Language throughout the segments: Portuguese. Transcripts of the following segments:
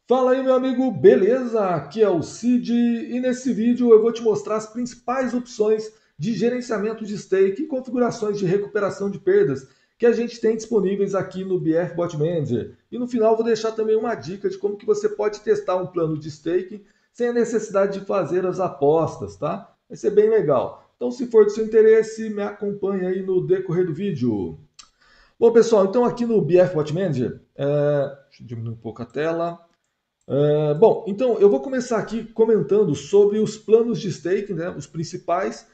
Fala aí, meu amigo, beleza? Aqui é o Cid e nesse vídeo eu vou te mostrar as principais opções de gerenciamento de stake e configurações de recuperação de perdas que a gente tem disponíveis aqui no BF Bot Manager. E no final eu vou deixar também uma dica de como que você pode testar um plano de staking sem a necessidade de fazer as apostas, tá? Vai ser bem legal. Então, se for do seu interesse, me acompanhe aí no decorrer do vídeo. Bom, pessoal, então aqui no BF Bot Manager, deixa eu diminuir um pouco a tela. Bom, então eu vou começar aqui comentando sobre os planos de staking, né, os principais,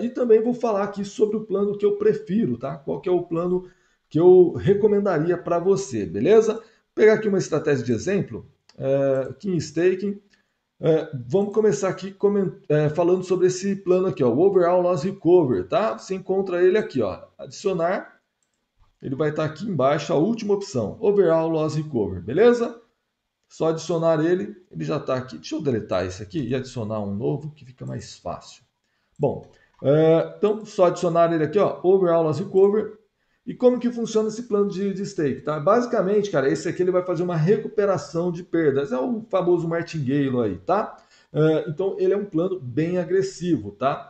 e também vou falar aqui sobre o plano que eu prefiro, tá? Qual que é o plano que eu recomendaria para você, beleza? Vou pegar aqui uma estratégia de exemplo, aqui em staking. Vamos começar aqui falando sobre esse plano aqui, ó, o Overall Loss Recover, tá? Você encontra ele aqui, ó, adicionar, ele vai estar aqui embaixo, a última opção, Overall Loss Recover, beleza? Só adicionar ele, ele já está aqui. Deixa eu deletar esse aqui e adicionar um novo que fica mais fácil. Bom, então só adicionar ele aqui, ó, Overall Loss Recover. E como que funciona esse plano de stake, tá? Basicamente, cara, esse aqui ele vai fazer uma recuperação de perdas. É o famoso martingale aí, tá? Então ele é um plano bem agressivo, tá?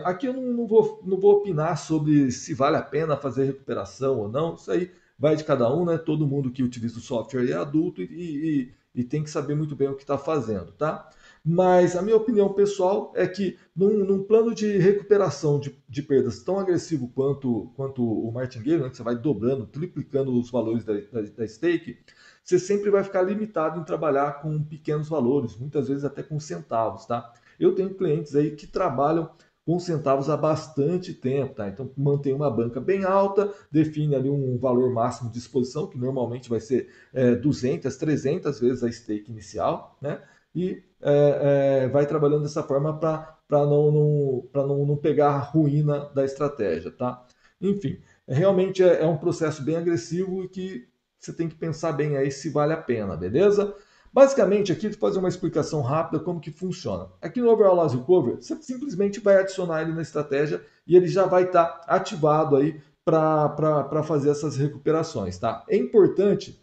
Aqui eu não vou opinar sobre se vale a pena fazer recuperação ou não. Isso aí vai de cada um, né? Todo mundo que utiliza o software é adulto e tem que saber muito bem o que está fazendo, tá? Mas a minha opinião pessoal é que num plano de recuperação de perdas tão agressivo quanto o martingale, né, que você vai dobrando, triplicando os valores da stake, você sempre vai ficar limitado em trabalhar com pequenos valores, muitas vezes até com centavos, tá? Eu tenho clientes aí que trabalham com centavos há bastante tempo, tá? Então mantém uma banca bem alta, define ali um valor máximo de exposição, que normalmente vai ser 200, 300 vezes a stake inicial, né? E vai trabalhando dessa forma para não pegar a ruína da estratégia, tá? Enfim, realmente é um processo bem agressivo e que você tem que pensar bem aí se vale a pena, beleza? Basicamente, aqui vou fazer uma explicação rápida como que funciona. Aqui no Overall Loss Recover, você simplesmente vai adicionar ele na estratégia e ele já vai estar ativado aí para fazer essas recuperações, tá? É importante,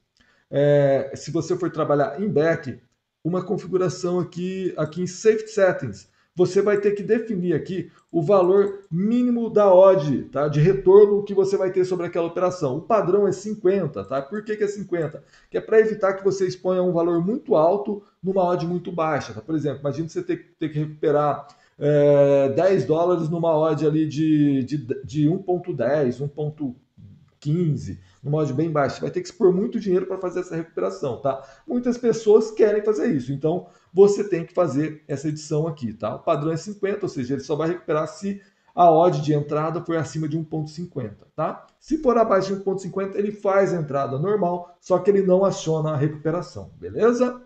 se você for trabalhar em back, uma configuração aqui em Safety Settings. Você vai ter que definir aqui o valor mínimo da odd, tá? De retorno que você vai ter sobre aquela operação. O padrão é 50, tá? Por que é 50? Que é para evitar que você exponha um valor muito alto numa odd muito baixa. Tá? Por exemplo, imagine você ter que recuperar $10 numa odd ali de 1.10, 1.15, numa odd bem baixa. Você vai ter que expor muito dinheiro para fazer essa recuperação, tá? Muitas pessoas querem fazer isso, então você tem que fazer essa edição aqui, tá? O padrão é 50, ou seja, ele só vai recuperar se a odd de entrada for acima de 1.50, tá? Se for abaixo de 1.50, ele faz a entrada normal, só que ele não aciona a recuperação, beleza?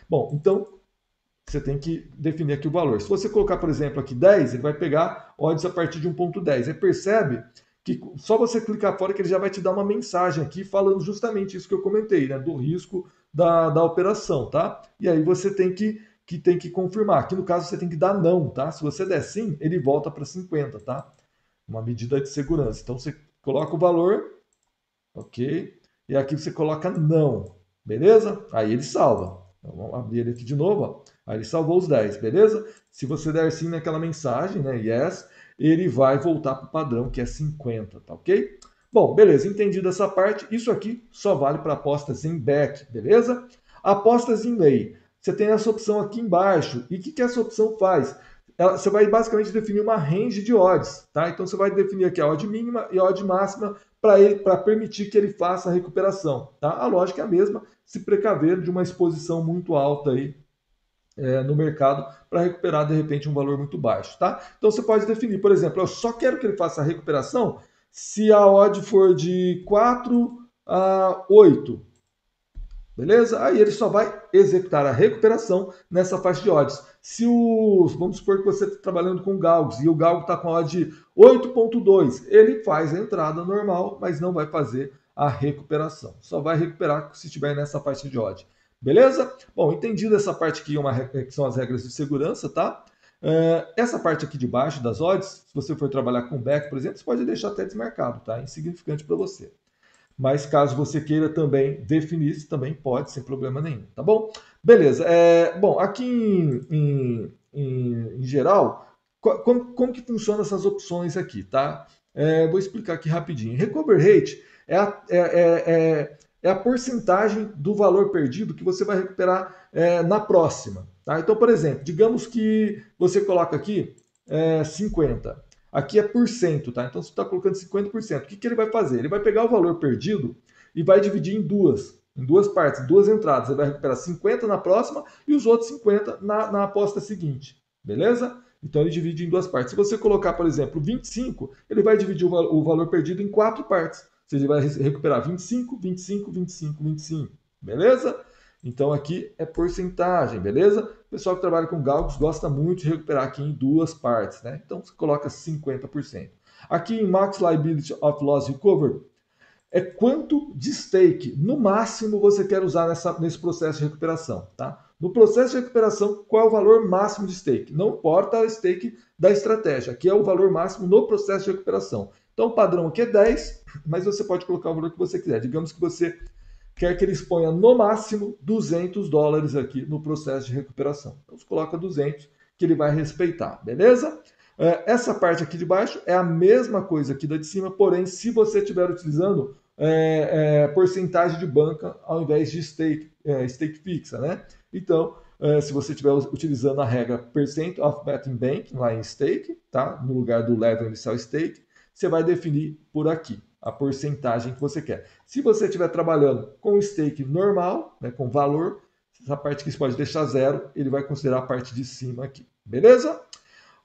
Bom, então você tem que definir aqui o valor. Se você colocar, por exemplo, aqui 10, ele vai pegar odds a partir de 1.10. Aí percebe que só você clicar fora que ele já vai te dar uma mensagem aqui falando justamente isso que eu comentei, né? Do risco da operação, tá? E aí você tem que confirmar. Aqui no caso você tem que dar não, tá? Se você der sim, ele volta para 50, tá? Uma medida de segurança. Então você coloca o valor, ok? E aqui você coloca não, beleza? Aí ele salva. Então, vamos abrir ele aqui de novo, ó. Aí ele salvou os 10, beleza? Se você der sim naquela mensagem, né, yes, ele vai voltar para o padrão que é 50, tá ok? Bom, beleza, entendido essa parte. Isso aqui só vale para apostas em back, beleza? Apostas em lei. Você tem essa opção aqui embaixo. E o que essa opção faz? Você vai basicamente definir uma range de odds, tá? Então você vai definir aqui a odd mínima e a odd máxima para permitir que ele faça a recuperação. Tá? A lógica é a mesma, se precaver de uma exposição muito alta aí no mercado para recuperar de repente um valor muito baixo. Tá? Então você pode definir, por exemplo, eu só quero que ele faça a recuperação se a odd for de 4 a 8. Beleza? Aí ele só vai executar a recuperação nessa faixa de odds. Vamos supor que você está trabalhando com galgos e o galgo está com a odd de 8.2, ele faz a entrada normal, mas não vai fazer a recuperação. Só vai recuperar se estiver nessa faixa de odd. Beleza? Bom, entendido essa parte aqui, que são as regras de segurança, tá? Essa parte aqui de baixo das odds, se você for trabalhar com back, por exemplo, você pode deixar até desmarcado, tá? É insignificante para você. mas caso você queira também definir, isso também pode, sem problema nenhum, tá bom? Beleza. Bom, aqui em geral, como que funcionam essas opções aqui, tá? Vou explicar aqui rapidinho. Recover rate é a porcentagem do valor perdido que você vai recuperar na próxima. Tá? Então, por exemplo, digamos que você coloca aqui 50. Aqui é por cento, tá? Então você está colocando 50%. O que ele vai fazer? Ele vai pegar o valor perdido e vai dividir em duas partes, duas entradas. Ele vai recuperar 50 na próxima e os outros 50 na aposta seguinte. Beleza? Então ele divide em duas partes. Se você colocar, por exemplo, 25, ele vai dividir o valor perdido em quatro partes. Ou seja, ele vai recuperar 25, 25, 25, 25. Beleza? Então aqui é porcentagem, beleza? O pessoal que trabalha com galgos gosta muito de recuperar aqui em duas partes, né? Então você coloca 50%. Aqui em Max Liability of Loss Recovery, é quanto de stake, no máximo, você quer usar nesse processo de recuperação. Tá? No processo de recuperação, qual é o valor máximo de stake? Não importa o stake da estratégia, aqui é o valor máximo no processo de recuperação. Então o padrão aqui é 10, mas você pode colocar o valor que você quiser. Digamos que você quer que ele exponha no máximo $200 aqui no processo de recuperação. Então você coloca 200 que ele vai respeitar, beleza? Essa parte aqui de baixo é a mesma coisa aqui da de cima, porém, se você estiver utilizando porcentagem de banca ao invés de stake fixa, né? Então, se você estiver utilizando a regra percent of betting bank lá em stake, tá? No lugar do level inicial stake, você vai definir por aqui a porcentagem que você quer. Se você estiver trabalhando com stake normal, né, com valor, essa parte que você pode deixar zero, ele vai considerar a parte de cima aqui, beleza?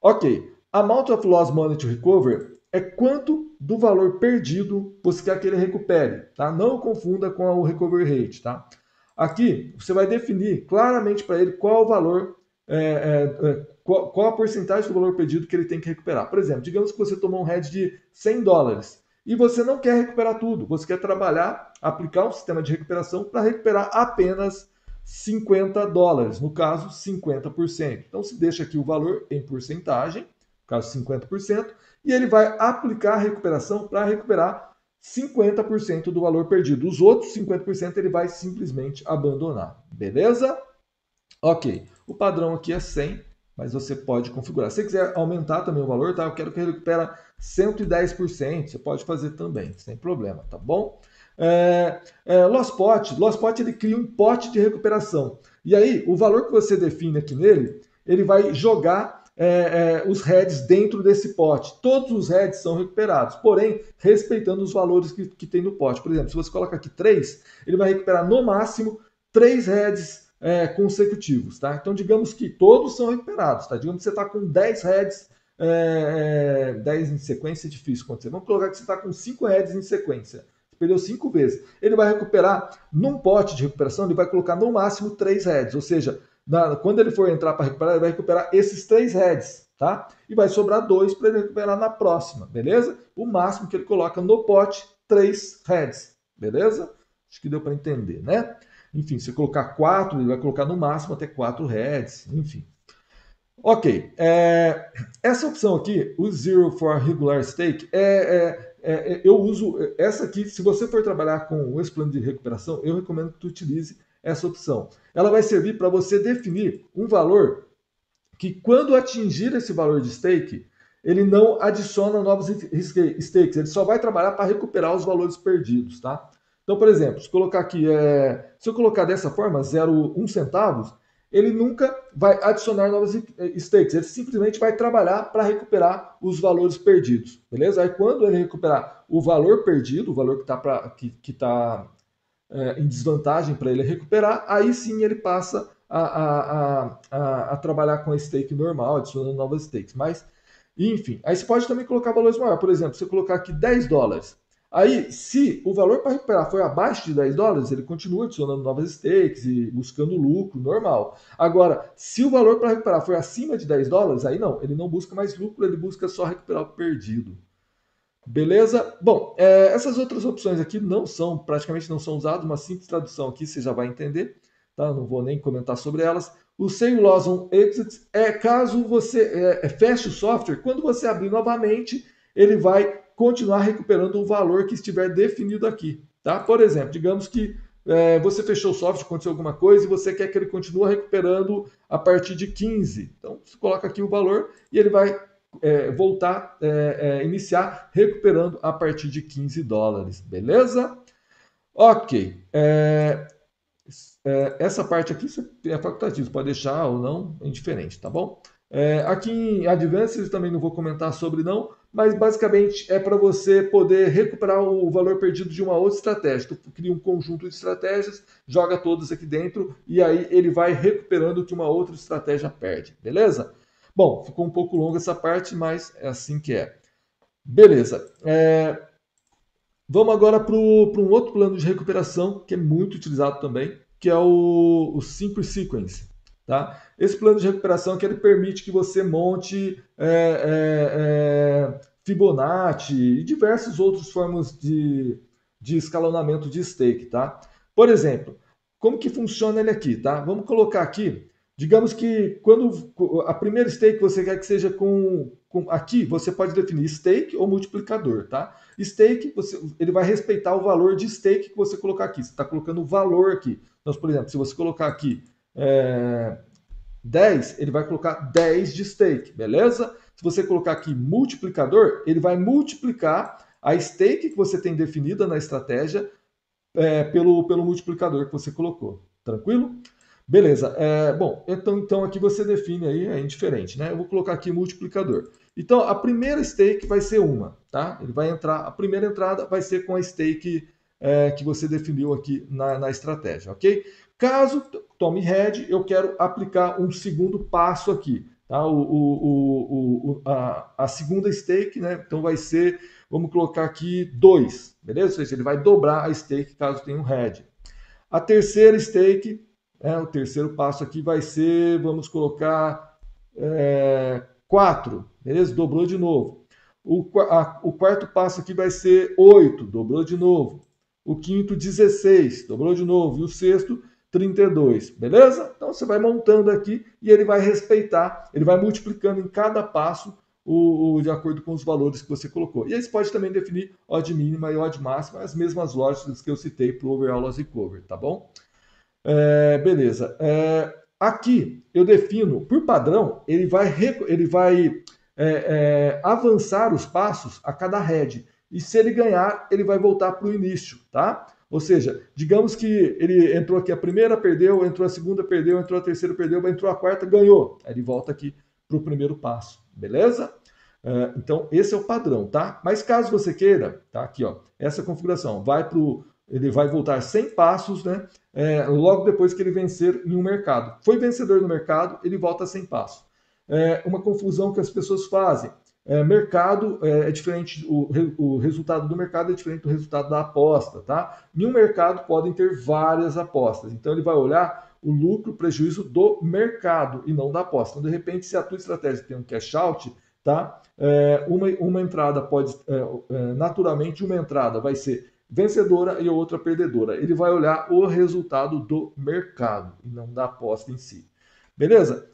Ok, amount of loss money to recover é quanto do valor perdido você quer que ele recupere, tá? Não confunda com o recovery rate, tá? Aqui você vai definir claramente para ele qual o valor, qual a porcentagem do valor perdido que ele tem que recuperar. Por exemplo, digamos que você tomou um hedge de $100 e você não quer recuperar tudo, você quer trabalhar, aplicar um sistema de recuperação para recuperar apenas $50, no caso 50%. Então se deixa aqui o valor em porcentagem, no caso 50%, e ele vai aplicar a recuperação para recuperar 50% do valor perdido. Os outros 50% ele vai simplesmente abandonar. Beleza? Ok. O padrão aqui é 100, mas você pode configurar. Se você quiser aumentar também o valor, tá? Eu quero que ele recupere 110%. Você pode fazer também, sem problema, tá bom? Loss pot ele cria um pote de recuperação. E aí, o valor que você define aqui nele, ele vai jogar os heads dentro desse pote. Todos os heads são recuperados, porém, respeitando os valores que tem no pote. Por exemplo, se você coloca aqui 3, ele vai recuperar no máximo 3 heads consecutivos. Tá? Então, digamos que todos são recuperados. Tá? Digamos que você está com 10 heads, 10 em sequência é difícil acontecer. Vamos colocar que você está com 5 heads em sequência. Você perdeu 5 vezes. Ele vai recuperar, num pote de recuperação, ele vai colocar no máximo 3 heads, ou seja, quando ele for entrar para recuperar, ele vai recuperar esses 3 heads, tá? E vai sobrar 2 para ele recuperar na próxima, beleza? O máximo que ele coloca no pote, 3 heads, beleza? Acho que deu para entender, né? Enfim, se colocar 4, ele vai colocar no máximo até 4 heads, enfim. Ok, essa opção aqui, o Zero for Regular Stake, eu uso essa aqui, se você for trabalhar com esse plano de recuperação, eu recomendo que tu utilize essa opção. Ela vai servir para você definir um valor que, quando atingir esse valor de stake, ele não adiciona novos stakes, ele só vai trabalhar para recuperar os valores perdidos, tá? Então, por exemplo, se colocar aqui, se eu colocar dessa forma, 0,1 centavos, ele nunca vai adicionar novos stakes, ele simplesmente vai trabalhar para recuperar os valores perdidos, beleza? Aí quando ele recuperar o valor perdido, o valor que está em desvantagem para ele recuperar, aí sim ele passa a trabalhar com a stake normal, adicionando novas stakes. Mas, enfim, aí você pode também colocar valores maiores. Por exemplo, se eu colocar aqui $10, aí se o valor para recuperar for abaixo de $10, ele continua adicionando novas stakes e buscando lucro normal. Agora, se o valor para recuperar for acima de $10, aí não, ele não busca mais lucro, ele busca só recuperar o perdido. Beleza? Bom, essas outras opções aqui praticamente não são usadas, uma simples tradução aqui você já vai entender, tá? Não vou nem comentar sobre elas. O Save Loss on Exit é caso você feche o software, quando você abrir novamente, ele vai continuar recuperando o valor que estiver definido aqui, Tá? Por exemplo, digamos que você fechou o software, aconteceu alguma coisa e você quer que ele continue recuperando a partir de 15. Então, você coloca aqui o valor e ele vai voltar, iniciar recuperando a partir de 15 dólares. Beleza? Ok. Essa parte aqui é facultativo, pode deixar ou não, é indiferente, tá bom? Aqui em Advanced também não vou comentar sobre não, mas basicamente é para você poder recuperar o valor perdido de uma outra estratégia. Tu cria um conjunto de estratégias, joga todas aqui dentro e aí ele vai recuperando o que uma outra estratégia perde, beleza? Bom, ficou um pouco longa essa parte, mas é assim que é. Beleza. Vamos agora para um outro plano de recuperação que é muito utilizado também, que é o Simple Sequence. Tá? Esse plano de recuperação que ele permite que você monte Fibonacci e diversas outras formas de escalonamento de stake. Tá? Por exemplo, como que funciona ele aqui? Tá? Vamos colocar aqui, digamos que quando a primeira stake você quer que seja aqui, você pode definir stake ou multiplicador. Tá? Stake, ele vai respeitar o valor de stake que você colocar aqui. Você está colocando o valor aqui. Então, por exemplo, se você colocar aqui 10, ele vai colocar 10 de stake, beleza? Se você colocar aqui multiplicador, ele vai multiplicar a stake que você tem definida na estratégia pelo multiplicador que você colocou. Tranquilo? Beleza. Bom, então aqui você define aí, é indiferente, né? Eu vou colocar aqui multiplicador. Então, a primeira stake vai ser uma, tá? Ele vai entrar, a primeira entrada vai ser com a stake que você definiu aqui na estratégia, ok? Caso tome head, eu quero aplicar um segundo passo aqui, tá? A segunda stake, né? Então vai ser, vamos colocar aqui 2, beleza? Ou seja, ele vai dobrar a stake caso tenha um head. A terceira stake, o terceiro passo aqui vai ser, vamos colocar 4, beleza? Dobrou de novo. O quarto passo aqui vai ser 8, dobrou de novo. O quinto, 16, dobrou de novo. E o sexto, 32, beleza? Então você vai montando aqui e ele vai respeitar, ele vai multiplicando em cada passo de acordo com os valores que você colocou. E aí você pode também definir odd mínima e odd máxima, as mesmas lógicas que eu citei para o overall loss recovery, tá bom? Beleza. Aqui eu defino, por padrão, ele vai avançar os passos a cada head. E se ele ganhar, ele vai voltar para o início, tá? Ou seja, digamos que ele entrou aqui a primeira, perdeu, entrou a segunda, perdeu, entrou a terceira, perdeu, entrou a quarta, ganhou. Aí ele volta aqui para o primeiro passo, beleza? Então, esse é o padrão, tá? Mas caso você queira, tá aqui, ó, essa configuração, ele vai voltar 100 passos, né? Logo depois que ele vencer em um mercado. Foi vencedor no mercado, ele volta 100 passos. Uma confusão que as pessoas fazem. Mercado é diferente, o resultado do mercado é diferente do resultado da aposta, tá? Em um mercado podem ter várias apostas, então ele vai olhar o lucro, o prejuízo do mercado e não da aposta. Então, de repente, se a tua estratégia tem um cash out, tá? Uma entrada pode, naturalmente, uma entrada vai ser vencedora e outra perdedora. Ele vai olhar o resultado do mercado e não da aposta em si. Beleza?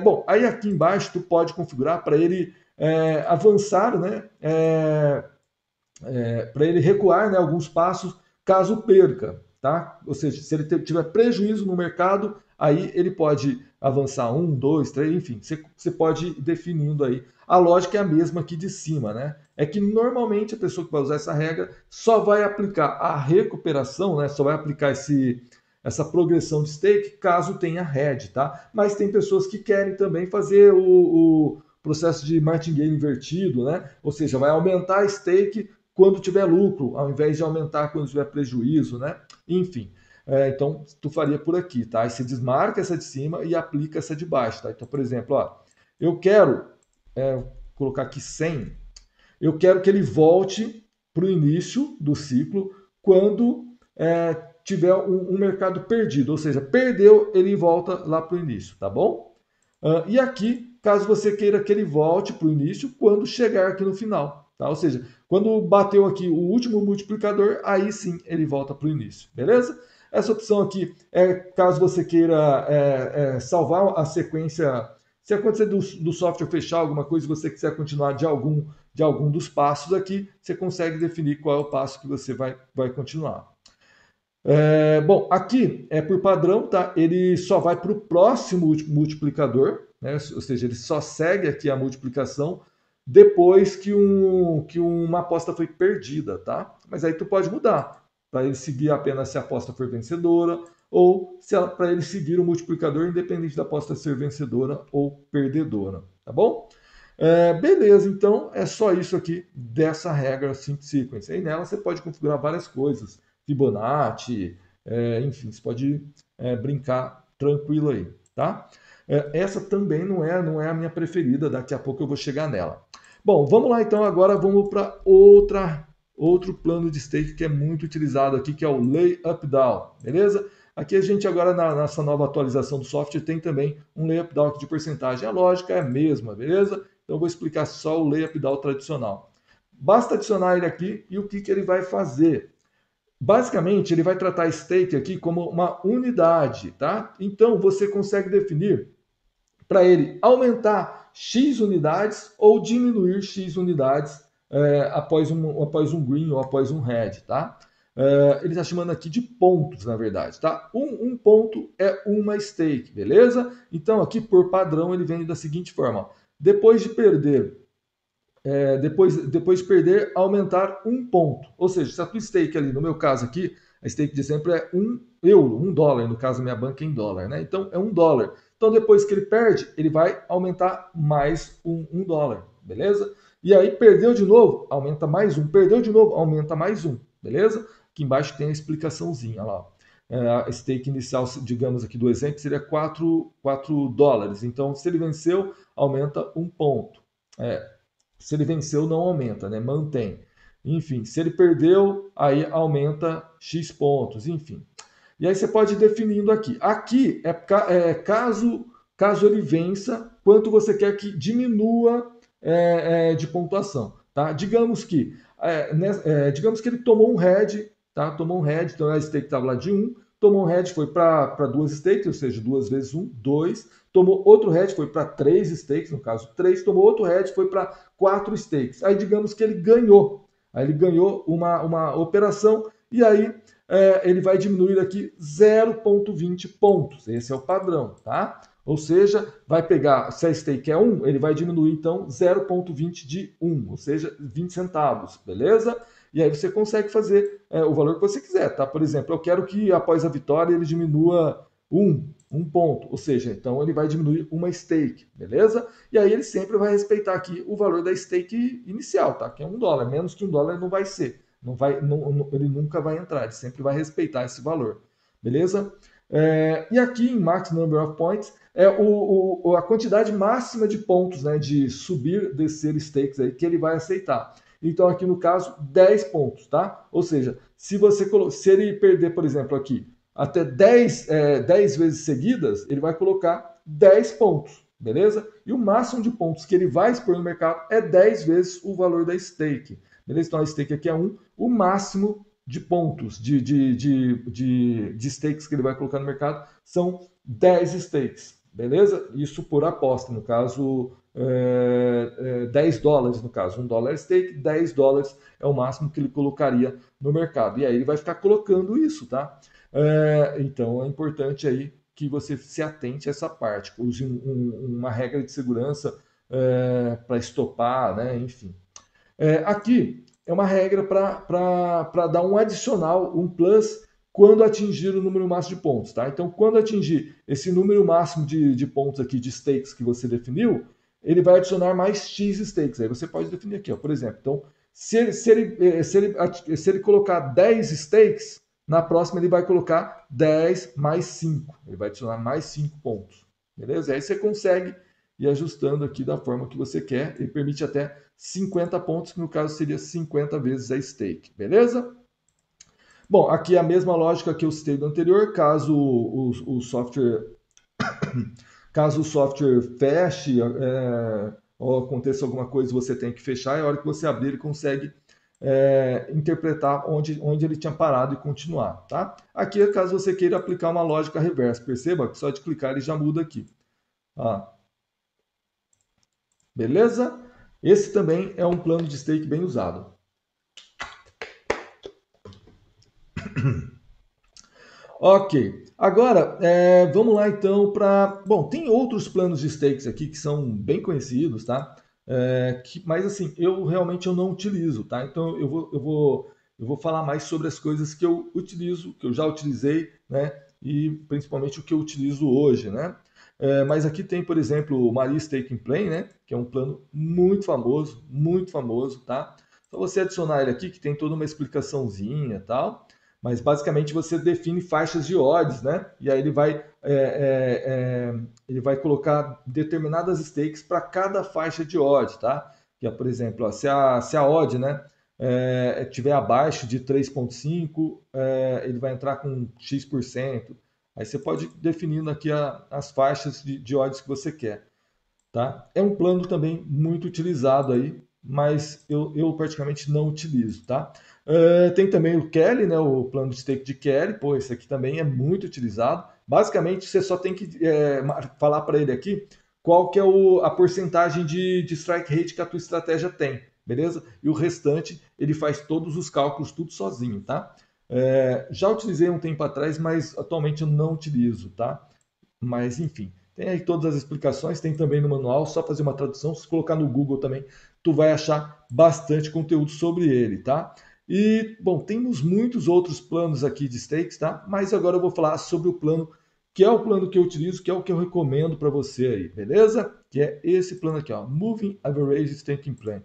Bom, aí aqui embaixo tu pode configurar para ele avançar, né? Para ele recuar, né, alguns passos caso perca, tá? Ou seja, se ele tiver prejuízo no mercado, aí ele pode avançar 1, 2, 3, enfim, você pode ir definindo aí. A lógica é a mesma aqui de cima, né? É que normalmente a pessoa que vai usar essa regra só vai aplicar a recuperação, né? Só vai aplicar essa progressão de stake caso tenha head, tá? Mas tem pessoas que querem também fazer o processo de martingale invertido, né? Ou seja, vai aumentar a stake quando tiver lucro, ao invés de aumentar quando tiver prejuízo, né? Enfim, então tu faria por aqui, tá? Aí você desmarca essa de cima e aplica essa de baixo, tá? Então, por exemplo, ó, eu quero colocar aqui 100, eu quero que ele volte para o início do ciclo quando tiver um mercado perdido, ou seja, perdeu, ele volta lá para o início, tá bom? E aqui, caso você queira que ele volte para o início quando chegar aqui no final, tá? Ou seja, quando bateu aqui o último multiplicador, aí sim ele volta para o início, beleza? Essa opção aqui é caso você queira salvar a sequência. Se acontecer do software fechar alguma coisa e você quiser continuar de algum dos passos aqui, você consegue definir qual é o passo que você vai continuar. Bom, aqui é por padrão, tá? Ele só vai para o próximo multiplicador, né? Ou seja, ele só segue aqui a multiplicação depois que uma aposta foi perdida, tá? Mas aí tu pode mudar para ele seguir apenas se a aposta for vencedora ou para ele seguir o multiplicador independente da aposta ser vencedora ou perdedora, tá bom? Beleza, então é só isso aqui dessa regra Sync Sequence. Aí nela você pode configurar várias coisas, Fibonacci, enfim, você pode brincar tranquilo aí, tá? Essa também não é a minha preferida, daqui a pouco eu vou chegar nela. Bom, vamos lá então, agora vamos para outro plano de stake que é muito utilizado aqui, que é o Layup Down, beleza? Aqui a gente agora, nessa nova atualização do software, tem também um Layup Down de porcentagem. A lógica é a mesma, beleza? Então eu vou explicar só o Layup Down tradicional. Basta adicionar ele aqui e o que ele vai fazer? Basicamente, ele vai tratar stake aqui como uma unidade, tá? Então, você consegue definir para ele aumentar X unidades ou diminuir X unidades após um green ou após um red, tá? Ele está chamando aqui de pontos, na verdade, tá? Um ponto é uma stake, beleza? Então, aqui, por padrão, ele vem da seguinte forma. Ó. Depois de perder depois de perder, aumentar um ponto. Ou seja, se a tua stake ali, no meu caso aqui, a stake de exemplo é €1, $1, no caso minha banca é em dólar, né? Então é $1. Então depois que ele perde, ele vai aumentar mais $1, beleza? E aí perdeu de novo, aumenta mais um, perdeu de novo, aumenta mais um, beleza? Aqui embaixo tem a explicaçãozinha lá. A stake inicial, digamos aqui do exemplo, seria $4. Então, se ele venceu, aumenta um ponto. Se ele venceu, não aumenta, né? Mantém. Enfim, se ele perdeu, aí aumenta X pontos, enfim. E aí você pode ir definindo aqui. Aqui caso ele vença, quanto você quer que diminua de pontuação. Tá? Digamos que ele tomou um head, tá? Tomou um head, então a stake estava lá de 1, tomou um head, foi para duas stakes, ou seja, 2 vezes 1, 2. Tomou outro head, foi para 3 stakes, no caso 3. Tomou outro head, foi para 4 stakes. Aí digamos que ele ganhou. Aí ele ganhou uma operação e aí ele vai diminuir aqui 0,20 pontos. Esse é o padrão, tá? Ou seja, vai pegar, se a stake é 1, ele vai diminuir então 0,20 de 1, ou seja, 20 centavos, beleza? E aí você consegue fazer o valor que você quiser, tá? Por exemplo, eu quero que após a vitória ele diminua um ponto, ou seja, então ele vai diminuir uma stake, beleza? E aí ele sempre vai respeitar aqui o valor da stake inicial, tá? Que é $1, menos que $1 não vai ser, ele nunca vai entrar, ele sempre vai respeitar esse valor, beleza? E aqui em Max Number of Points é a quantidade máxima de pontos, né, de subir, descer stakes aí que ele vai aceitar. Então aqui no caso 10 pontos, tá? Ou seja, se ele perder, por exemplo, aqui até 10 vezes seguidas, ele vai colocar 10 pontos, beleza? E o máximo de pontos que ele vai expor no mercado é 10 vezes o valor da stake, beleza? Então a stake aqui é 1, o máximo de pontos, de stakes que ele vai colocar no mercado são 10 stakes, beleza? Isso por aposta, no caso, $10, no caso, $1 stake, $10 é o máximo que ele colocaria no mercado. E aí ele vai ficar colocando isso, tá? Então é importante aí que você se atente a essa parte, use uma regra de segurança para estopar, né? Enfim. Aqui é uma regra para dar um adicional, um plus, quando atingir o número máximo de pontos, tá? Então, quando atingir esse número máximo de pontos aqui, de stakes que você definiu, ele vai adicionar mais X stakes. Aí você pode definir aqui, ó, por exemplo. Então, se ele colocar 10 stakes, na próxima ele vai colocar 10 mais 5. Ele vai adicionar mais 5 pontos. Beleza? Aí você consegue ir ajustando aqui da forma que você quer. Ele permite até 50 pontos, que no caso seria 50 vezes a stake. Beleza? Bom, aqui é a mesma lógica que eu citei do anterior. Caso o software feche ou aconteça alguma coisa, você tem que fechar, e a hora que você abrir, ele consegue interpretar onde ele tinha parado e continuar, tá? Aqui é caso você queira aplicar uma lógica reversa, perceba que só de clicar ele já muda aqui. Beleza? Esse também é um plano de stake bem usado. Ok. Agora, vamos lá então para. Bom, tem outros planos de stakes aqui que são bem conhecidos, tá? Mas assim, eu não utilizo, tá? Então eu vou falar mais sobre as coisas que eu utilizo, que eu já utilizei, né? E principalmente o que eu utilizo hoje, né? Mas aqui tem, por exemplo, o Maria Staking Play, né? Que é um plano muito famoso, tá? Só você adicionar ele aqui, que tem toda uma explicaçãozinha e tal. Mas basicamente você define faixas de odds, né? E aí ele vai colocar determinadas stakes para cada faixa de odds, tá? Que é, por exemplo, ó, se a odd, né, tiver abaixo de 3,5, ele vai entrar com X%. Aí você pode ir definindo aqui as faixas de odds que você quer, tá? É um plano também muito utilizado aí, mas eu praticamente não utilizo, tá? Tem também o Kelly, né? O plano de stake de Kelly, pô, esse aqui também é muito utilizado. Basicamente, você só tem que falar para ele aqui qual que é a porcentagem de strike rate que a tua estratégia tem, beleza? E o restante ele faz todos os cálculos tudo sozinho, tá? Já utilizei um tempo atrás, mas atualmente eu não utilizo, tá? Mas, enfim, tem aí todas as explicações, tem também no manual, só fazer uma tradução, se colocar no Google também, tu vai achar bastante conteúdo sobre ele, tá? E, bom, temos muitos outros planos aqui de stakes, tá? Mas agora eu vou falar sobre o plano, que é o plano que eu utilizo, que é o que eu recomendo para você aí, beleza? Que é esse plano aqui, ó, Moving Average Staking Plan.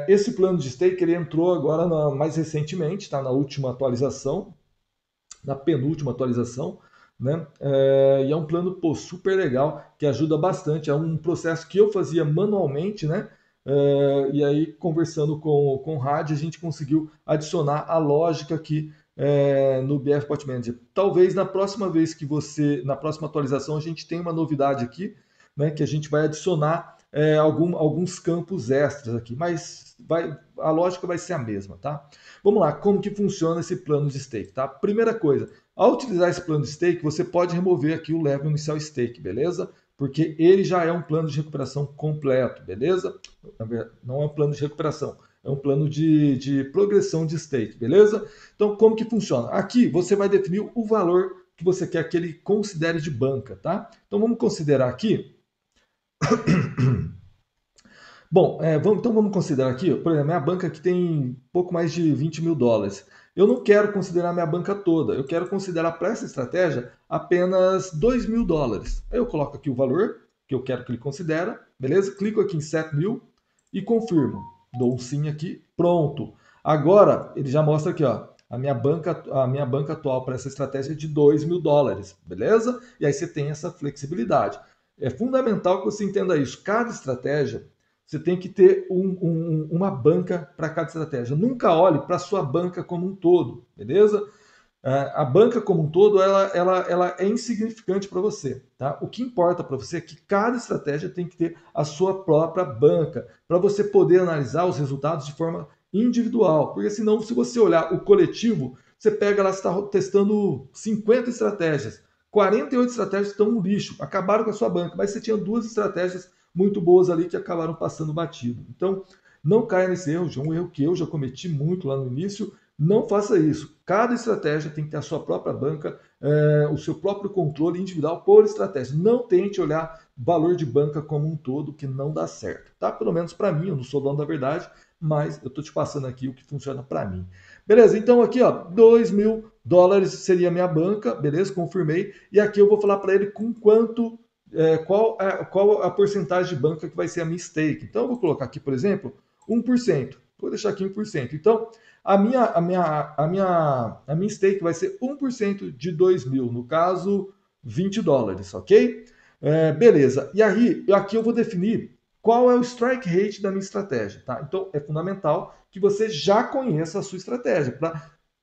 Esse plano de stake, ele entrou agora mais recentemente, tá? Na última atualização, na penúltima atualização, né? E é um plano, pô, super legal, que ajuda bastante. É um processo que eu fazia manualmente, né? E aí, conversando com o Rádio, a gente conseguiu adicionar a lógica aqui no BF Pot Manager. Talvez na próxima atualização, a gente tenha uma novidade aqui, né? Que a gente vai adicionar alguns campos extras aqui, mas a lógica vai ser a mesma, tá? Vamos lá, como que funciona esse plano de stake, tá? Primeira coisa, ao utilizar esse plano de stake, você pode remover aqui o level inicial stake, beleza? Porque ele já é um plano de recuperação completo, beleza? Não é um plano de recuperação, é um plano de progressão de stake, beleza? Então, como que funciona? Aqui você vai definir o valor que você quer que ele considere de banca, tá? Então, vamos considerar aqui. Bom, então vamos considerar aqui, por exemplo, minha banca aqui tem pouco mais de 20 mil dólares. Eu não quero considerar minha banca toda, eu quero considerar para essa estratégia apenas 2 mil dólares. Aí eu coloco aqui o valor que eu quero que ele considere, beleza? Clico aqui em Set Mil e confirmo. Dou um sim aqui, pronto. Agora ele já mostra aqui, ó, a minha banca atual para essa estratégia é de 2 mil dólares, beleza? E aí você tem essa flexibilidade. É fundamental que você entenda isso. Cada estratégia você tem que ter uma banca para cada estratégia. Nunca olhe para a sua banca como um todo, beleza? A banca como um todo, ela é insignificante para você. Tá? O que importa para você é que cada estratégia tem que ter a sua própria banca, para você poder analisar os resultados de forma individual. Porque senão, se você olhar o coletivo, você pega lá, você está testando 50 estratégias. 48 estratégias estão no lixo, acabaram com a sua banca, mas você tinha duas estratégias muito boas ali que acabaram passando batido. Então, não caia nesse erro, é um erro que eu já cometi muito lá no início. Não faça isso. Cada estratégia tem que ter a sua própria banca, o seu próprio controle individual por estratégia. Não tente olhar valor de banca como um todo, que não dá certo. Tá? Pelo menos para mim, eu não sou dono da verdade, mas eu estou te passando aqui o que funciona para mim. Beleza, então aqui, ó, 2 mil dólares seria a minha banca, beleza? Confirmei. E aqui eu vou falar para ele com quanto, qual a porcentagem de banca que vai ser a minha stake. Então eu vou colocar aqui, por exemplo, 1%. Vou deixar aqui 1%. Então, a minha stake vai ser 1% de 2 mil, no caso, 20 dólares, ok? Beleza. E aí, aqui eu vou definir qual é o strike rate da minha estratégia, tá? Então, é fundamental que você já conheça a sua estratégia.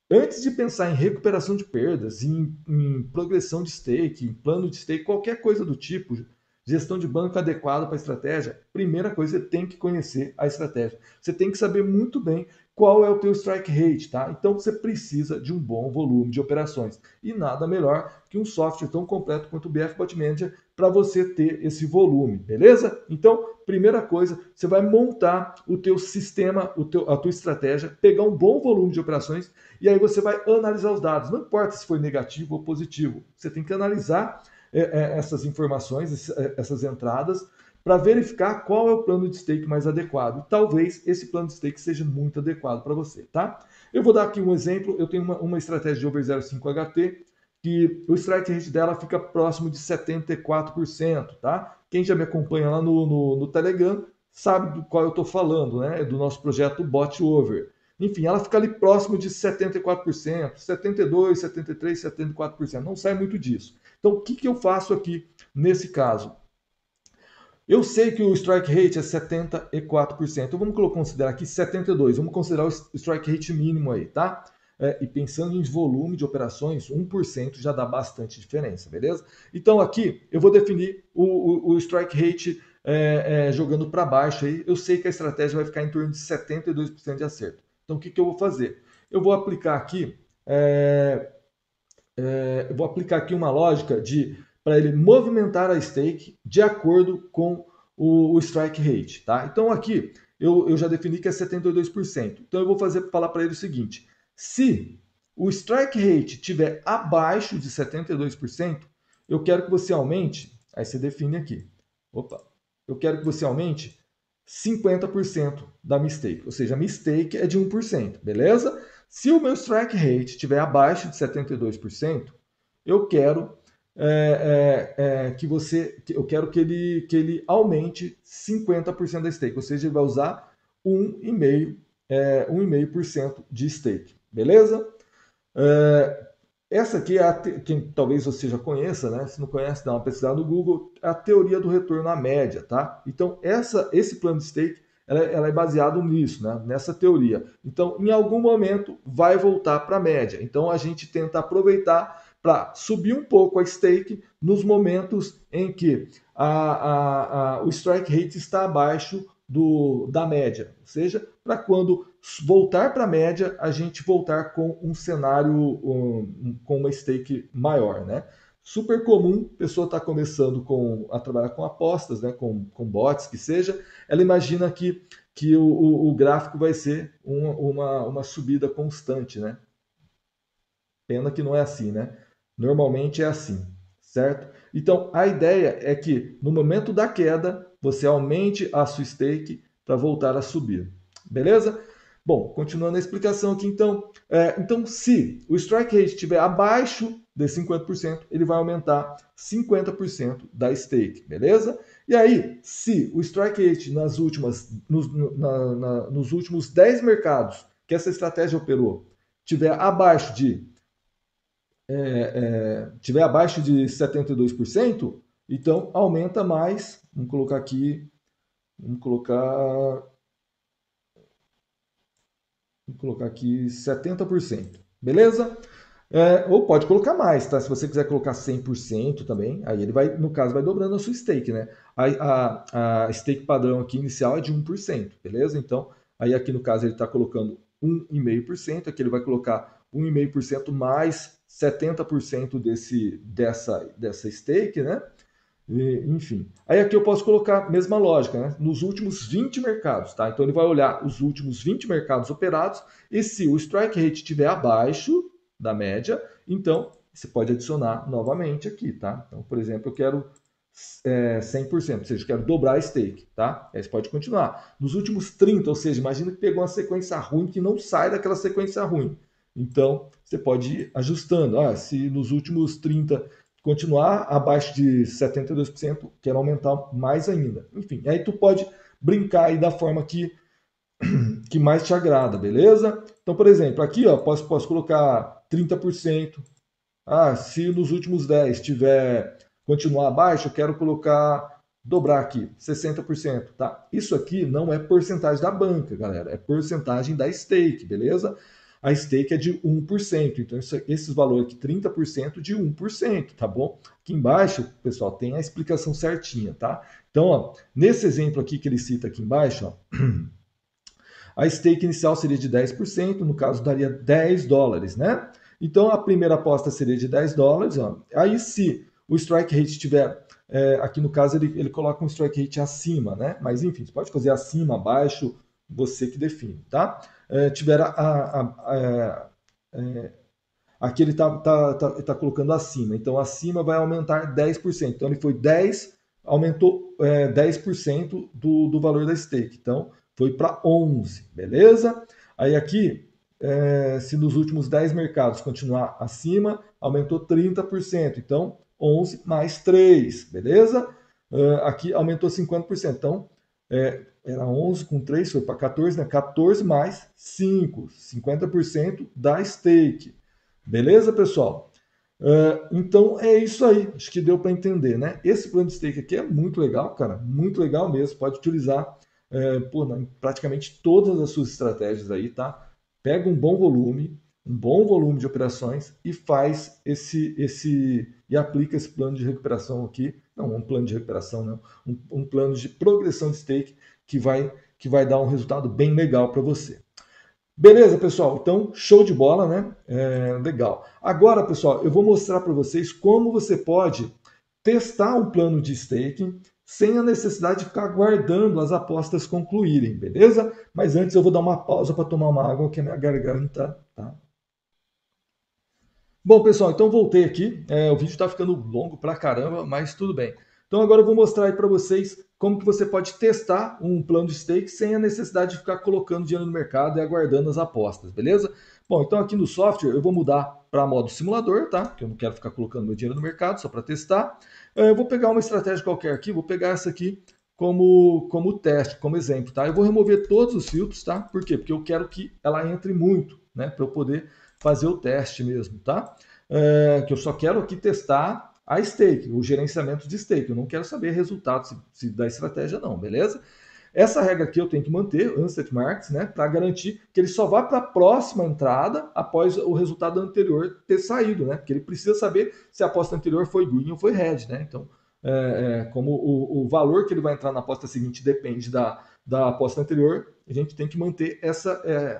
Antes de pensar em recuperação de perdas, em progressão de stake, em plano de stake, qualquer coisa do tipo, gestão de banco adequada para a estratégia, primeira coisa, você tem que conhecer a estratégia. Você tem que saber muito bem qual é o teu strike rate, tá? Então você precisa de um bom volume de operações. E nada melhor que um software tão completo quanto o BF Bot Manager para você ter esse volume, beleza? Então, primeira coisa, você vai montar o teu sistema, a tua estratégia, pegar um bom volume de operações e aí você vai analisar os dados. Não importa se foi negativo ou positivo, você tem que analisar essas informações, essas entradas, para verificar qual é o plano de stake mais adequado. E talvez esse plano de stake seja muito adequado para você, tá? Eu vou dar aqui um exemplo. Eu tenho uma estratégia de over 0,5 HT que o strike rate dela fica próximo de 74%, tá? Quem já me acompanha lá no Telegram sabe do qual eu estou falando, né? Do nosso projeto Bot Over. Enfim, ela fica ali próximo de 74%, 72%, 73%, 74%. Não sai muito disso. Então, o que eu faço aqui nesse caso? Eu sei que o strike rate é 74%. Então vamos considerar aqui 72%. Vamos considerar o strike rate mínimo aí, tá? E pensando em volume de operações, 1% já dá bastante diferença, beleza? Então aqui eu vou definir o strike rate jogando para baixo aí. Eu sei que a estratégia vai ficar em torno de 72% de acerto. Então o que eu vou fazer? Eu vou aplicar aqui, uma lógica para ele movimentar a stake de acordo com o strike rate, tá? Então aqui eu já defini que é 72%. Então eu vou falar para ele o seguinte: se o strike rate estiver abaixo de 72%, eu quero que você aumente, aí você define aqui. Eu quero que você aumente 50% da mistake, ou seja, a mistake é de 1%, beleza? Se o meu strike rate estiver abaixo de 72%, eu quero eu quero que ele aumente 50% da stake, ou seja, ele vai usar 1,5% de stake, beleza? Essa aqui é quem talvez você já conheça, né? Se não conhece, dá uma pesquisada no Google, a teoria do retorno à média, tá? Então, esse plano de stake, ela é baseado nisso, né? Nessa teoria. Então, em algum momento, vai voltar para a média. Então, a gente tenta aproveitar para subir um pouco a stake nos momentos em que o strike rate está abaixo da média. Ou seja, para quando voltar para a média, a gente voltar com um cenário com uma stake maior, né? Super comum, a pessoa está começando a trabalhar com apostas, né? com bots, que seja, ela imagina que o gráfico vai ser uma subida constante, né? Pena que não é assim, né? Normalmente é assim, certo? Então, a ideia é que no momento da queda, você aumente a sua stake para voltar a subir. Beleza? Bom, continuando a explicação aqui, então, se o strike rate estiver abaixo de 50%, ele vai aumentar 50% da stake, beleza? E aí, se o strike rate nos últimos 10 mercados que essa estratégia operou estiver abaixo de 72%, então aumenta mais. Vamos colocar aqui, vamos colocar aqui 70%, beleza? Ou pode colocar mais, tá? Se você quiser colocar 100% também, aí ele vai, no caso, vai dobrando a sua stake, né? A stake padrão aqui inicial é de 1%, beleza? Então, aí aqui no caso ele está colocando 1,5%, aqui ele vai colocar 1,5% mais 70% dessa stake, né? Enfim. Aí aqui eu posso colocar a mesma lógica, né? Nos últimos 20 mercados, tá? Então ele vai olhar os últimos 20 mercados operados e se o strike rate estiver abaixo da média, então você pode adicionar novamente aqui, tá? Então, por exemplo, eu quero 100%, ou seja, eu quero dobrar a stake, tá? Aí você pode continuar. Nos últimos 30, ou seja, imagina que pegou uma sequência ruim que não sai daquela sequência ruim. Então, você pode ir ajustando. Se nos últimos 30 continuar abaixo de 72%, quero aumentar mais ainda. Enfim, aí tu pode brincar aí da forma que mais te agrada, beleza? Então, por exemplo, aqui ó, posso colocar 30%. Se nos últimos 10 tiver continuar abaixo, eu quero dobrar aqui, 60%, tá? Isso aqui não é porcentagem da banca, galera, é porcentagem da stake, beleza? A stake é de 1%, então esses valores aqui, 30% de 1%, tá bom? Aqui embaixo, pessoal, tem a explicação certinha, tá? Então, ó, nesse exemplo aqui que ele cita aqui embaixo, ó, A stake inicial seria de 10%, no caso daria $10, né? Então a primeira aposta seria de $10. Ó. Aí se o strike rate tiver, aqui no caso ele coloca um strike rate acima, né? Mas enfim, você pode fazer acima, abaixo, você que define, tá? Tiver aqui ele tá colocando acima, então acima vai aumentar 10%. Então ele foi 10, aumentou 10% do valor da stake. Então foi para 11, beleza? Aí aqui, se nos últimos 10 mercados continuar acima, aumentou 30%. Então 11 mais 3, beleza? Aqui aumentou 50%. Então era 11 com 3, foi para 14, né? 14 mais 5, 50% da stake. Beleza, pessoal? Então é isso aí. Acho que deu para entender, né? Esse plano de stake aqui é muito legal, cara. Muito legal mesmo. Pode utilizar em praticamente todas as suas estratégias aí, tá? Pega um bom volume de operações e faz e aplica esse plano de recuperação aqui. Não, um plano de recuperação, não. Um plano de progressão de stake que vai dar um resultado bem legal para você. Beleza, pessoal? Então, show de bola, né? Legal. Agora, pessoal, eu vou mostrar para vocês como você pode testar um plano de staking sem a necessidade de ficar aguardando as apostas concluírem, beleza? Mas antes eu vou dar uma pausa para tomar uma água, que a minha garganta tá. Bom, pessoal, então voltei aqui. O vídeo está ficando longo pra caramba, mas tudo bem. Então agora eu vou mostrar aí para vocês como que você pode testar um plano de stake sem a necessidade de ficar colocando dinheiro no mercado e aguardando as apostas, beleza? Bom, então aqui no software eu vou mudar para modo simulador, tá? Porque eu não quero ficar colocando meu dinheiro no mercado, só para testar. Eu vou pegar uma estratégia qualquer aqui, vou pegar essa aqui como teste, como exemplo, tá? Eu vou remover todos os filtros, tá? Por quê? Porque eu quero que ela entre muito, né? Para eu poder fazer o teste mesmo, tá? Que eu só quero aqui testar a stake, o gerenciamento de stake. Eu não quero saber resultados da estratégia, não, beleza? Essa regra aqui eu tenho que manter, Unset Marks, né, para garantir que ele só vá para a próxima entrada após o resultado anterior ter saído, né? Porque ele precisa saber se a aposta anterior foi green ou foi red, né? Então, como o valor que ele vai entrar na aposta seguinte depende da aposta anterior, a gente tem que manter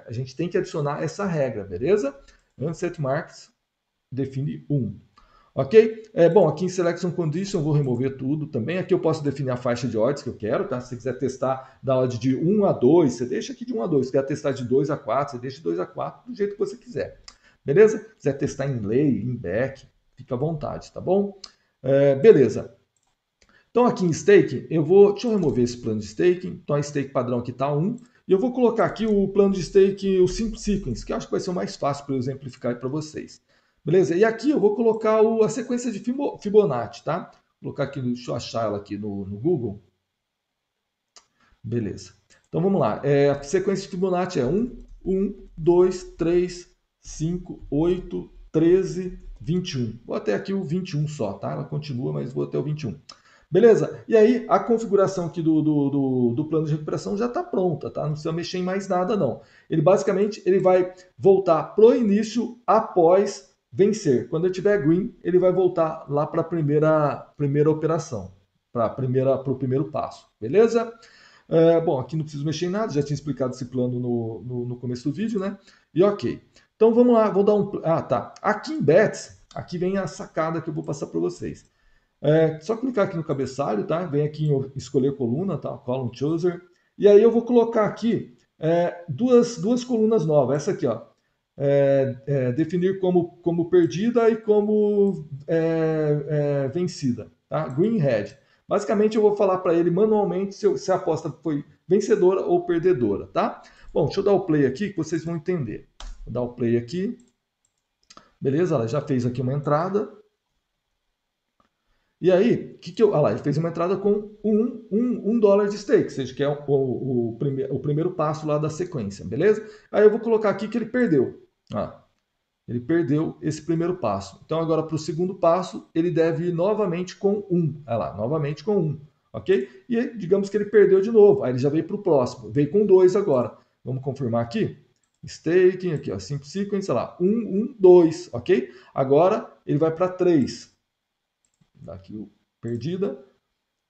a gente tem que adicionar essa regra, beleza? Unset Marks define 1. Ok? Bom, aqui em Selection Condition eu vou remover tudo também. Aqui eu posso definir a faixa de odds que eu quero, tá? Se você quiser testar da odd de 1 a 2, você deixa aqui de 1 a 2. Se quiser testar de 2 a 4, você deixa de 2 a 4, do jeito que você quiser. Beleza? Se quiser testar em lay, em back, fica à vontade, tá bom? Beleza. Então aqui em stake, deixa eu remover esse plano de staking. Então a stake padrão aqui está 1. E eu vou colocar aqui o plano de stake, o Simple Sequence, que eu acho que vai ser o mais fácil para eu exemplificar para vocês. Beleza? E aqui eu vou colocar a sequência de Fibonacci, tá? Vou colocar aqui, deixa eu achar ela aqui no Google. Beleza. Então vamos lá. A sequência de Fibonacci é 1, 2, 3, 5, 8, 13, 21. Vou até aqui o 21 só, tá? Ela continua, mas vou até o 21. Beleza? E aí a configuração aqui do plano de recuperação já está pronta, tá? Não precisa mexer em mais nada, não. Ele basicamente vai voltar para o início após vencer. Quando ele tiver green, ele vai voltar lá para a primeira operação, para o primeiro passo. Beleza? Bom, aqui não preciso mexer em nada, já tinha explicado esse plano no começo do vídeo, né? E ok. Então vamos lá, vou dar um. Ah, tá. Aqui em Bets, aqui vem a sacada que eu vou passar para vocês. Só clicar aqui no cabeçalho, tá? Vem aqui em escolher coluna, tá? Column Chooser. E aí eu vou colocar aqui duas colunas novas. Essa aqui, ó. Definir como perdida e como vencida, tá? Green Red. Basicamente eu vou falar para ele manualmente se a aposta foi vencedora ou perdedora, tá? Bom, deixa eu dar o play aqui que vocês vão entender. Vou dar o play aqui. Beleza? Ela já fez aqui uma entrada. E aí, olha lá, ele fez uma entrada com um dólar de stake, ou seja, que é o primeiro passo lá da sequência, beleza? Aí eu vou colocar aqui que ele perdeu. Ele perdeu esse primeiro passo. Então agora para o segundo passo, ele deve ir novamente com 1. Olha lá, novamente com 1. Ok? E digamos que ele perdeu de novo. Aí ele já veio para o próximo. Veio com 2 agora. Vamos confirmar aqui? Staking, aqui, ó, Simple Sequence, olha lá, 1, 1, 2, ok? Agora ele vai para 3. Dá aqui o perdida.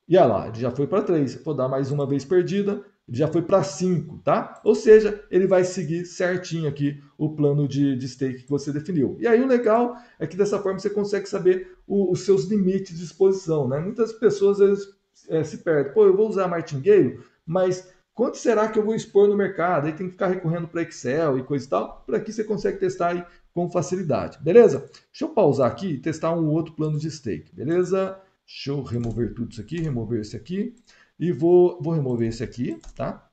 E olha lá, ele já foi para 3. Vou dar mais uma vez perdida. ele já foi para 5, tá? Ou seja, ele vai seguir certinho aqui o plano de stake que você definiu. E aí o legal é que dessa forma você consegue saber os seus limites de exposição, né? Muitas pessoas às vezes se perdem. Pô, eu vou usar martingale, mas quanto será que eu vou expor no mercado? Aí tem que ficar recorrendo para Excel e coisa e tal. Por aqui você consegue testar aí com facilidade, beleza? Deixa eu pausar aqui e testar um outro plano de stake, beleza? Deixa eu remover tudo isso aqui, remover esse aqui. E vou remover esse aqui, tá?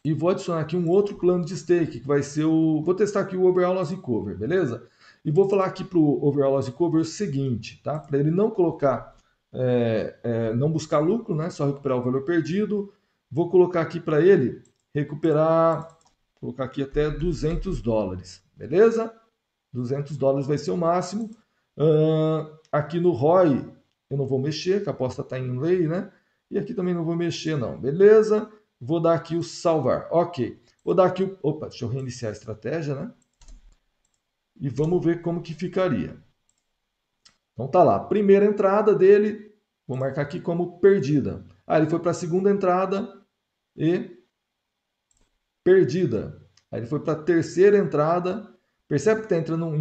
E vou adicionar aqui um outro plano de stake, que vai ser o... Vou testar aqui o Overall Loss Recover, beleza? E vou falar aqui para o Overall Loss Recover o seguinte, tá? Para ele não colocar, não buscar lucro, né? Só recuperar o valor perdido. Vou colocar aqui para ele recuperar, vou colocar aqui até $200, beleza? $200 vai ser o máximo. Aqui no ROI eu não vou mexer, que a aposta está em lei, né? E aqui também não vou mexer não, beleza? Vou dar aqui o salvar, ok. Vou dar aqui o... Opa, deixa eu reiniciar a estratégia, né? E vamos ver como que ficaria. Então tá lá, primeira entrada dele, vou marcar aqui como perdida. Ele foi para a segunda entrada e perdida. Aí ele foi para a terceira entrada. Percebe que está entrando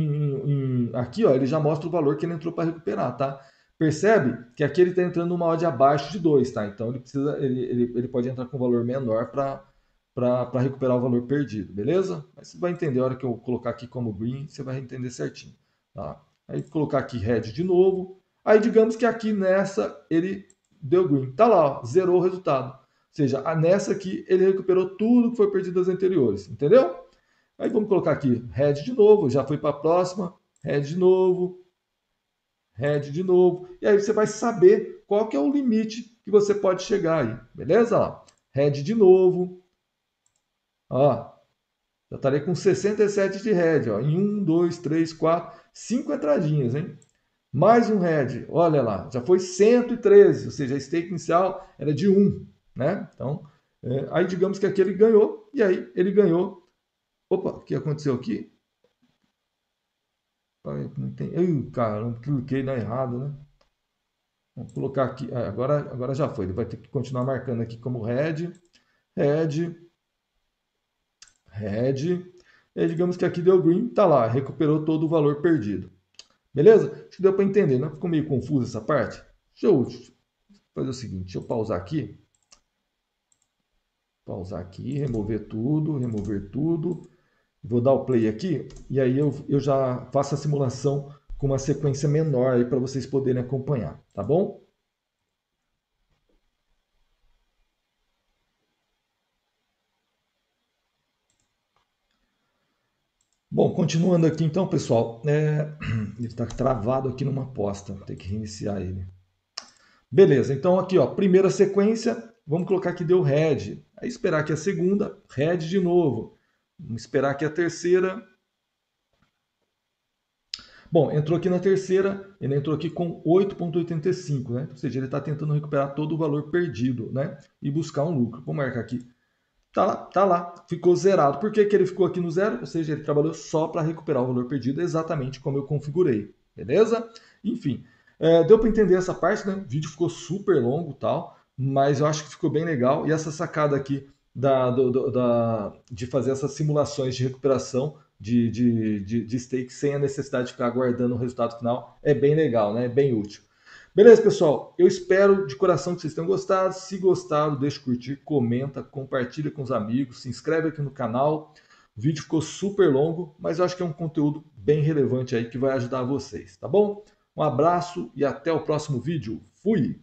aqui, ó, ele já mostra o valor que ele entrou para recuperar, tá? Percebe que aqui ele está entrando numa odd abaixo de 2, tá? Então ele pode entrar com um valor menor para recuperar o valor perdido, beleza? Mas você vai entender a hora que eu colocar aqui como green, você vai entender certinho, tá? Aí colocar aqui red de novo. Aí digamos que aqui nessa ele deu green. Tá lá, ó, zerou o resultado. Ou seja, nessa aqui ele recuperou tudo que foi perdido das anteriores, entendeu? Aí vamos colocar aqui red de novo, já foi para a próxima, red de novo, red de novo. E aí você vai saber qual que é o limite que você pode chegar aí, beleza? Ó, red de novo. Ó, já estarei com 67 de red, ó, em 1, 2, 3, 4, 5 entradinhas, hein? Mais um red, olha lá, já foi 113, ou seja, a stake inicial era de 1, né? Então, aí digamos que aqui ele ganhou, e aí ele ganhou. Opa, o que aconteceu aqui? Não tem... Ai, caramba, cliquei na errado, né? Vamos colocar aqui. Agora já foi. Ele vai ter que continuar marcando aqui como red, red, red. E aí, digamos que aqui deu green, tá lá, recuperou todo o valor perdido. Beleza? Acho que deu para entender, né? Ficou meio confuso essa parte? Deixa eu fazer o seguinte, deixa eu pausar aqui. Pausar aqui, remover tudo. Vou dar o play aqui e aí eu já faço a simulação com uma sequência menor aí para vocês poderem acompanhar, tá bom? Bom, continuando aqui então, pessoal, ele está travado aqui numa aposta, tem que reiniciar ele. Beleza, então aqui ó, primeira sequência, vamos colocar que deu red, aí esperar aqui a segunda, red de novo, vamos esperar aqui a terceira. Bom, entrou aqui na terceira, ele entrou aqui com 8,85, né? Ou seja, ele está tentando recuperar todo o valor perdido, né? E buscar um lucro. Vou marcar aqui. Tá lá, ficou zerado. Por que, que ele ficou aqui no zero? Ou seja, ele trabalhou só para recuperar o valor perdido, exatamente como eu configurei, beleza? Enfim, deu para entender essa parte, né? O vídeo ficou super longo e tal, mas eu acho que ficou bem legal. E essa sacada aqui de fazer essas simulações de recuperação de stake sem a necessidade de ficar aguardando o resultado final é bem legal, né? É bem útil. Beleza, pessoal? Eu espero de coração que vocês tenham gostado. Se gostaram, deixa curtir, comenta, compartilha com os amigos, se inscreve aqui no canal. O vídeo ficou super longo, mas eu acho que é um conteúdo bem relevante aí que vai ajudar vocês, tá bom? Um abraço e até o próximo vídeo. Fui!